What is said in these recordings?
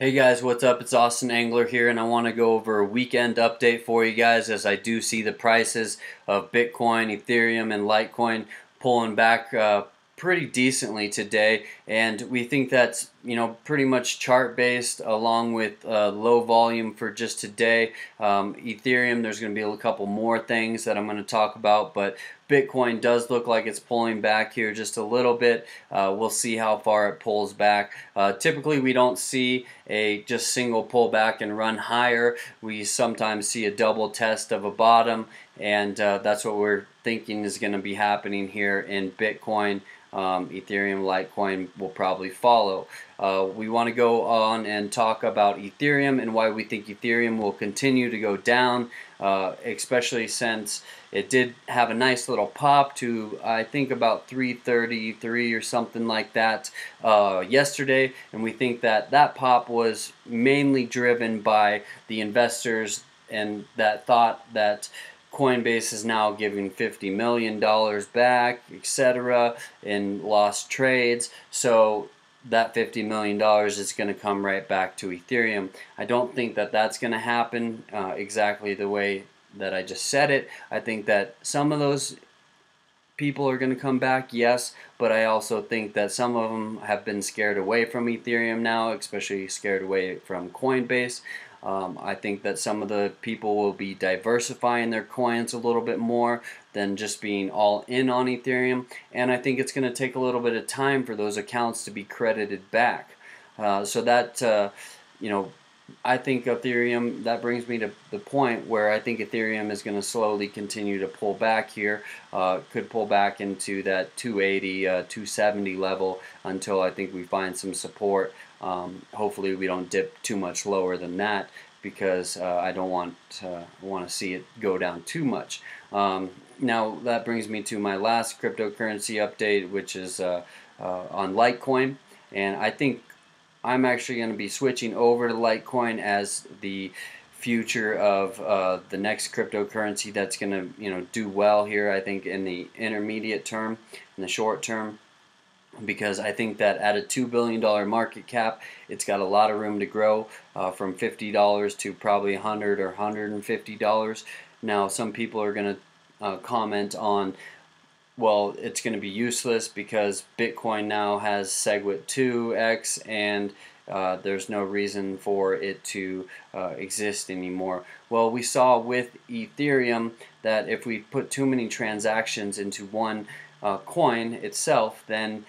Hey guys, what's up? It's Austin Angler here, and I want to go over a weekend update for you guys as I do see the prices of Bitcoin, Ethereum, and Litecoin pulling back pretty decently today, and we think that's pretty much chart based along with low volume for just today. Ethereum, there's going to be a couple more things that I'm going to talk about, but Bitcoin does look like it's pulling back here just a little bit. We'll see how far it pulls back. Typically we don't see a just single pullback and run higher. We sometimes see a double test of a bottom, and that's what we're thinking is going to be happening here in Bitcoin. Ethereum, Litecoin will probably follow. We want to go on and talk about Ethereum and why we think Ethereum will continue to go down, especially since it did have a nice little pop to, I think, about 333 or something like that yesterday, and we think that that pop was mainly driven by the investors and that thought that Coinbase is now giving $50 million back, etc., in lost trades. So that $50 million is going to come right back to Ethereum. I don't think that that's going to happen exactly the way that I just said it. I think that some of those people are going to come back, yes, but I also think that some of them have been scared away from Ethereum now, especially scared away from Coinbase. I think that some of the people will be diversifying their coins a little bit more than just being all in on Ethereum, and I think it's going to take a little bit of time for those accounts to be credited back. So that, I think Ethereum, that brings me to the point where I think Ethereum is going to slowly continue to pull back here. Could pull back into that 280, 270 level until I think we find some support. Hopefully we don't dip too much lower than that, because I don't want to see it go down too much. Now that brings me to my last cryptocurrency update, which is on Litecoin, and I think I'm actually going to be switching over to Litecoin as the future of the next cryptocurrency that's going to do well here, I think, in the intermediate term, in the short term, because I think that at a $2 billion market cap, it's got a lot of room to grow from $50 to probably $100 or $150. Now, some people are going to comment on, well, it's going to be useless because Bitcoin now has SegWit 2x, and there's no reason for it to exist anymore. Well, we saw with Ethereum that if we put too many transactions into one coin itself, then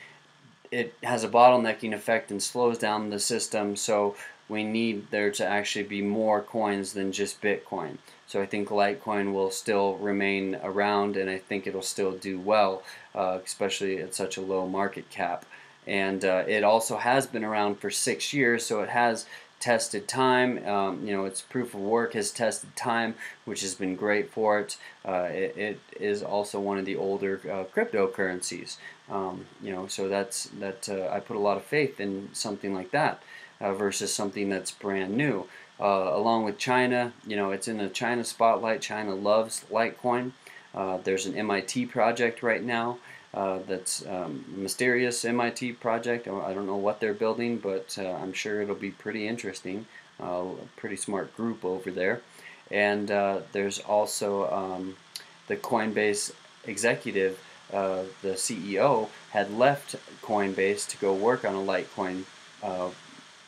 it has a bottlenecking effect and slows down the system, so we need there to actually be more coins than just Bitcoin. So I think Litecoin will still remain around, and I think it'll still do well, especially at such a low market cap. And it also has been around for 6 years, so it has tested time. Its proof of work has tested time, which has been great for it. It is also one of the older cryptocurrencies. So I put a lot of faith in something like that versus something that's brand new. Along with China, it's in a China spotlight. China loves Litecoin. There's an MIT project right now that's mysterious MIT project. I don't know what they're building, but I'm sure it'll be pretty interesting. A pretty smart group over there. And there's also the Coinbase executive, the CEO, had left Coinbase to go work on a Litecoin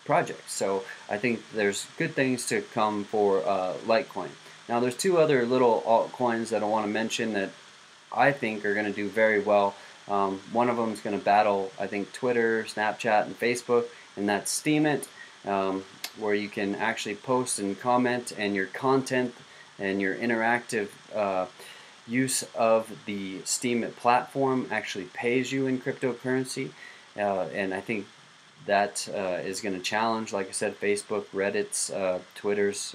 project. So I think there's good things to come for Litecoin. Now there's two other little altcoins that I want to mention that I think are going to do very well. One of them is going to battle, I think, Twitter, Snapchat, and Facebook, and that's Steemit, where you can actually post and comment, and your content and your interactive use of the Steemit platform actually pays you in cryptocurrency, and I think that is going to challenge, like I said, Facebook, Reddit's, Twitter's,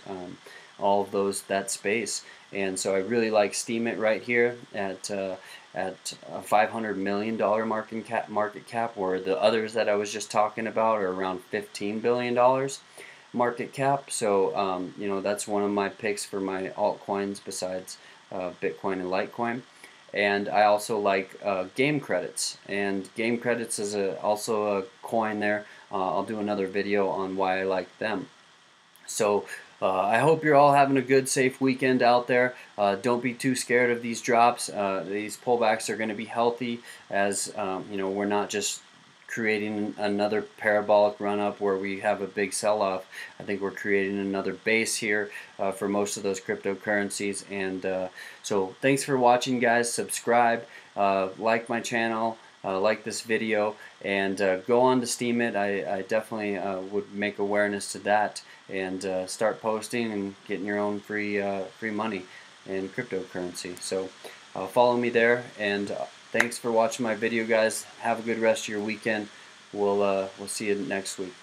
all of those, that space. And so I really like Steemit right here at a $500 million market cap, where the others that I was just talking about are around $15 billion market cap. So that's one of my picks for my altcoins besides Bitcoin and Litecoin. And I also like Gamecredits, and Gamecredits is also a coin there. I'll do another video on why I like them. So I hope you're all having a good, safe weekend out there. Don't be too scared of these drops. These pullbacks are going to be healthy, as you know, we're not just creating another parabolic run up where we have a big sell-off. I think we're creating another base here for most of those cryptocurrencies. And so thanks for watching, guys. Subscribe, like my channel, like this video, and go on to Steemit. I definitely would make awareness to that, and start posting and getting your own free money in cryptocurrency. So follow me there, and thanks for watching my video, guys. Have a good rest of your weekend. We'll see you next week.